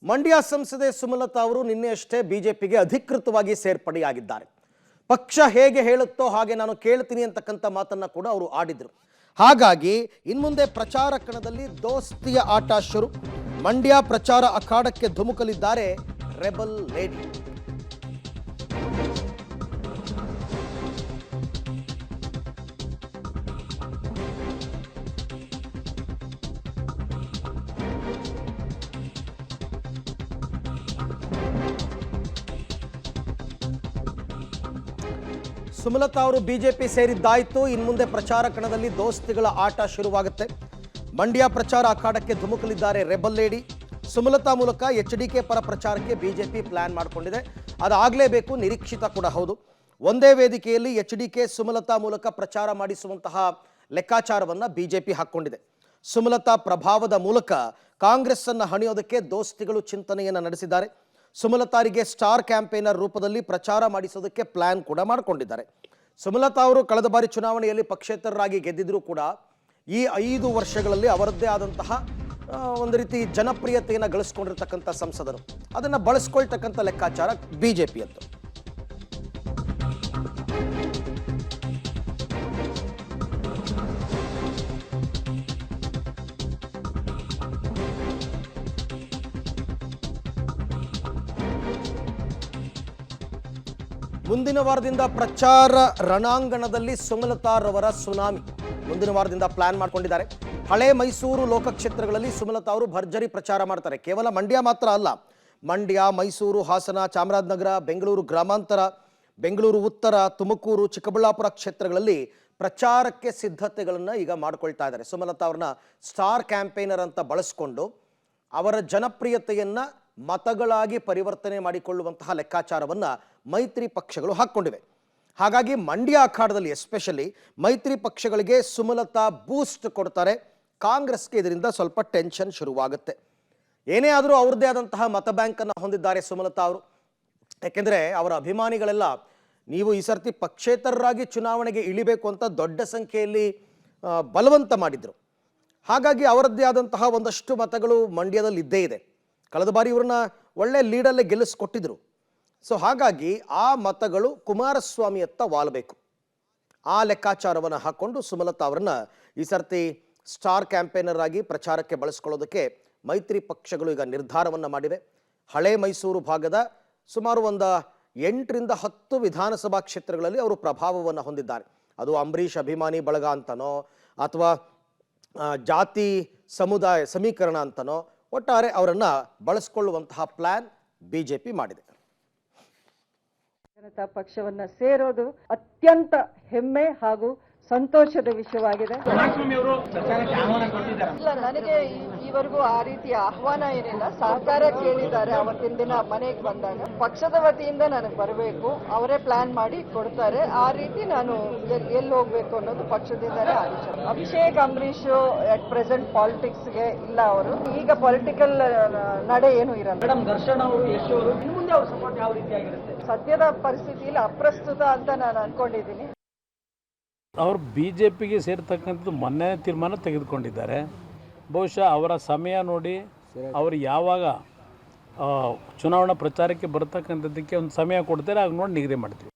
ಮಂಡ್ಯ ಸಂಸದೆ ಸುಮಲತಾ ಅವರು ನಿನ್ನೆಯಷ್ಟೇ ಬಿಜೆಪಿಗೆ ಅಧಿಕೃತವಾಗಿ ಸೇರ್ಪಡೆಯಾಗಿದ್ದಾರೆ. ಪಕ್ಷ ಹೇಗೆ ಹೇಳುತ್ತೋ ಹಾಗೆ ನಾನು ಕೇಳ್ತೀನಿ ಅಂತಕ್ಕಂಥ ಮಾತನ್ನ ಕೂಡ ಅವರು ಆಡಿದ್ರು. ಹಾಗಾಗಿ ಇನ್ಮುಂದೆ ಪ್ರಚಾರ ಕಣದಲ್ಲಿ ದೋಸ್ತಿಯ ಆಟ ಶುರು. ಮಂಡ್ಯ ಪ್ರಚಾರ ಅಖಾಡಕ್ಕೆ ಧುಮುಕಲಿದ್ದಾರೆ ರೆಬಲ್ ಲೇಡಿ. ಸುಮಲತಾ ಅವರು ಬಿಜೆಪಿ ಸೇರಿದ್ದಾಯಿತು. ಇನ್ಮುಂದೆ ಪ್ರಚಾರ ಕಣದಲ್ಲಿ ದೋಸ್ತಿಗಳ ಆಟ ಶುರುವಾಗುತ್ತೆ. ಮಂಡ್ಯ ಪ್ರಚಾರ ಅಖಾಡಕ್ಕೆ ಧುಮುಕಲಿದ್ದಾರೆ ರೆಬಲ್ ಲೇಡಿ. ಸುಮಲತಾ ಮೂಲಕ ಎಚ್ಡಿಕೆ ಪರ ಪ್ರಚಾರಕ್ಕೆ ಬಿಜೆಪಿ ಪ್ಲಾನ್ ಮಾಡಿಕೊಂಡಿದೆ. ಅದಾಗಲೇಬೇಕು, ನಿರೀಕ್ಷಿತ ಕೂಡ ಹೌದು. ಒಂದೇ ವೇದಿಕೆಯಲ್ಲಿ ಎಚ್ಡಿಕೆ ಸುಮಲತಾ ಮೂಲಕ ಪ್ರಚಾರ ಮಾಡಿಸುವಂತಹ ಲೆಕ್ಕಾಚಾರವನ್ನು ಬಿಜೆಪಿ ಹಾಕ್ಕೊಂಡಿದೆ. ಸುಮಲತಾ ಪ್ರಭಾವದ ಮೂಲಕ ಕಾಂಗ್ರೆಸ್ ಅನ್ನು ಹಣಿಯೋದಕ್ಕೆ ದೋಸ್ತಿಗಳು ಚಿಂತನೆಯನ್ನು ನಡೆಸಿದ್ದಾರೆ. ಸುಮಲತಾರಿಗೆ ಸ್ಟಾರ್ ಕ್ಯಾಂಪೇನರ್ ರೂಪದಲ್ಲಿ ಪ್ರಚಾರ ಮಾಡಿಸೋದಕ್ಕೆ ಪ್ಲಾನ್ ಕೂಡ ಮಾಡಿಕೊಂಡಿದ್ದಾರೆ. ಸುಮಲತಾ ಅವರು ಕಳೆದ ಬಾರಿ ಚುನಾವಣೆಯಲ್ಲಿ ಪಕ್ಷೇತರರಾಗಿ ಗೆದ್ದಿದ್ರು ಕೂಡ ಈ 5 ವರ್ಷಗಳಲ್ಲಿ ಅವರದ್ದೇ ಆದಂತಹ ಒಂದು ರೀತಿ ಜನಪ್ರಿಯತೆಯನ್ನು ಗಳಿಸ್ಕೊಂಡಿರ್ತಕ್ಕಂಥ ಸಂಸದರು. ಅದನ್ನು ಬಳಸ್ಕೊಳ್ತಕ್ಕಂಥ ಲೆಕ್ಕಾಚಾರ ಬಿಜೆಪಿ ಅಂತ. ಮುಂದಿನ ವಾರದಿಂದ ಪ್ರಚಾರ ರಣಾಂಗಣದಲ್ಲಿ ಸುಮಲತಾರವರ ಸುನಾಮಿ. ಮುಂದಿನ ವಾರದಿಂದ ಪ್ಲಾನ್ ಮಾಡ್ಕೊಂಡಿದ್ದಾರೆ. ಹಳೆ ಮೈಸೂರು ಲೋಕಕ್ಷೇತ್ರಗಳಲ್ಲಿ ಸುಮಲತಾ ಅವರು ಭರ್ಜರಿ ಪ್ರಚಾರ ಮಾಡ್ತಾರೆ. ಕೇವಲ ಮಂಡ್ಯ ಮಾತ್ರ ಅಲ್ಲ, ಮಂಡ್ಯ, ಮೈಸೂರು, ಹಾಸನ, ಚಾಮರಾಜನಗರ, ಬೆಂಗಳೂರು ಗ್ರಾಮಾಂತರ, ಬೆಂಗಳೂರು ಉತ್ತರ, ತುಮಕೂರು, ಚಿಕ್ಕಬಳ್ಳಾಪುರ ಕ್ಷೇತ್ರಗಳಲ್ಲಿ ಪ್ರಚಾರಕ್ಕೆ ಸಿದ್ಧತೆಗಳನ್ನು ಈಗ ಮಾಡ್ಕೊಳ್ತಾ ಇದ್ದಾರೆ. ಸುಮಲತಾ ಅವ್ರನ್ನ ಸ್ಟಾರ್ ಕ್ಯಾಂಪೇನರ್ ಅಂತ ಬಳಸ್ಕೊಂಡು ಅವರ ಜನಪ್ರಿಯತೆಯನ್ನು ಮತಗಳಾಗಿ ಪರಿವರ್ತನೆ ಮಾಡಿಕೊಳ್ಳುವಂತಹ ಲೆಕ್ಕಾಚಾರವನ್ನು ಮೈತ್ರಿ ಪಕ್ಷಗಳು ಹಾಕ್ಕೊಂಡಿವೆ. ಹಾಗಾಗಿ ಮಂಡ್ಯ ಅಖಾಡದಲ್ಲಿ ಎಸ್ಪೆಷಲಿ ಮೈತ್ರಿ ಪಕ್ಷಗಳಿಗೆ ಸುಮಲತಾ ಬೂಸ್ಟ್ ಕೊಡ್ತಾರೆ. ಕಾಂಗ್ರೆಸ್ಗೆ ಇದರಿಂದ ಸ್ವಲ್ಪ ಟೆನ್ಷನ್ ಶುರುವಾಗುತ್ತೆ. ಏನೇ ಆದರೂ ಅವ್ರದ್ದೇ ಆದಂತಹ ಮತ ಬ್ಯಾಂಕನ್ನು ಹೊಂದಿದ್ದಾರೆ ಸುಮಲತಾ ಅವರು. ಯಾಕೆಂದರೆ ಅವರ ಅಭಿಮಾನಿಗಳೆಲ್ಲ ನೀವು ಈ ಸರ್ತಿ ಪಕ್ಷೇತರರಾಗಿ ಚುನಾವಣೆಗೆ ಇಳಿಬೇಕು ಅಂತ ದೊಡ್ಡ ಸಂಖ್ಯೆಯಲ್ಲಿ ಬಲವಂತ ಮಾಡಿದರು. ಹಾಗಾಗಿ ಅವರದ್ದೇ ಆದಂತಹ ಒಂದಷ್ಟು ಮತಗಳು ಮಂಡ್ಯದಲ್ಲಿ ಇದ್ದೇ ಇದೆ. ಕಳೆದ ಬಾರಿ ಇವ್ರನ್ನ ಒಳ್ಳೆ ಲೀಡಲ್ಲೇ ಗೆಲ್ಲಿಸ್ಕೊಟ್ಟಿದ್ರು. ಸೊ ಹಾಗಾಗಿ ಆ ಮತಗಳು ಕುಮಾರಸ್ವಾಮಿಯತ್ತ ವಾಲಬೇಕು. ಆ ಲೆಕ್ಕಾಚಾರವನ್ನು ಹಾಕ್ಕೊಂಡು ಸುಮಲತಾ ಅವರನ್ನ ಈ ಸರ್ತಿ ಸ್ಟಾರ್ ಕ್ಯಾಂಪೇನರ್ ಆಗಿ ಪ್ರಚಾರಕ್ಕೆ ಬಳಸ್ಕೊಳ್ಳೋದಕ್ಕೆ ಮೈತ್ರಿ ಪಕ್ಷಗಳು ಈಗ ನಿರ್ಧಾರವನ್ನು ಮಾಡಿವೆ. ಹಳೆ ಮೈಸೂರು ಭಾಗದ ಸುಮಾರು 8 ರಿಂದ 10 ವಿಧಾನಸಭಾ ಕ್ಷೇತ್ರಗಳಲ್ಲಿ ಅವರು ಪ್ರಭಾವವನ್ನು ಹೊಂದಿದ್ದಾರೆ. ಅದು ಅಂಬರೀಷ್ ಅಭಿಮಾನಿ ಬಳಗ ಅಂತನೋ ಅಥವಾ ಜಾತಿ ಸಮುದಾಯ ಸಮೀಕರಣ ಅಂತನೋ ಒಟ್ಟಾರೆ ಅವರನ್ನ ಬಳಸಿಕೊಳ್ಳುವಂತಹ ಪ್ಲಾನ್ ಬಿಜೆಪಿ ಮಾಡಿದೆ. ಜನತಾ ಪಕ್ಷವನ್ನ ಸೇರೋದು ಅತ್ಯಂತ ಹೆಮ್ಮೆ ಹಾಗೂ ಸಂತೋಷದ ವಿಷಯವಾಗಿದೆ. ಇಲ್ಲ, ನನಗೆ ಈವರೆಗೂ ಆ ರೀತಿಯ ಆಹ್ವಾನ ಏನಿಲ್ಲ. ಸಹಕಾರ ಕೇಳಿದ್ದಾರೆ ಅವತ್ತಿನ ದಿನ ಮನೆಗೆ ಬಂದಾಗ. ಪಕ್ಷದ ವತಿಯಿಂದ ನನಗೆ ಬರಬೇಕು, ಅವರೇ ಪ್ಲಾನ್ ಮಾಡಿ ಕೊಡ್ತಾರೆ. ಆ ರೀತಿ ನಾನು ಎಲ್ಲಿ ಹೋಗ್ಬೇಕು ಅನ್ನೋದು ಪಕ್ಷದಿಂದಲೇ ಆಲೋಚನೆ. ಅಭಿಷೇಕ್ ಅಂಬರೀಷ್ ಅಟ್ ಪ್ರೆಸೆಂಟ್ ಪಾಲಿಟಿಕ್ಸ್ಗೆ ಇಲ್ಲ. ಅವರು ಈಗ ಪೊಲಿಟಿಕಲ್ ನಡೆ ಏನು ಇರಲ್ಲ. ಮೇಡಮ್, ದರ್ಶನ್ ಅವರು, ಯಶ್ ಅವರು ಮುಂದೆ ಅವ್ರ ಸಪೋರ್ಟ್ ಯಾವ ರೀತಿಯಾಗಿರುತ್ತೆ? ಸದ್ಯದ ಪರಿಸ್ಥಿತಿಯಲ್ಲಿ ಅಪ್ರಸ್ತುತ ಅಂತ ನಾನು ಅನ್ಕೊಂಡಿದ್ದೀನಿ. ಅವರು ಬಿಜೆಪಿಗೆ ಸೇರ್ತಕ್ಕಂಥದ್ದು ಮೊನ್ನೆ ತೀರ್ಮಾನ ತೆಗೆದುಕೊಂಡಿದ್ದಾರೆ. ಬಹುಶಃ ಅವರ ಸಮಯ ನೋಡಿ ಅವರು ಯಾವಾಗ ಚುನಾವಣಾ ಪ್ರಚಾರಕ್ಕೆ ಬರ್ತಕ್ಕಂಥದ್ದಕ್ಕೆ ಒಂದು ಸಮಯ ಕೊಡ್ತಾರೆ, ಆಗ ನೋಡಿ ನಿಗದಿ ಮಾಡ್ತೀವಿ.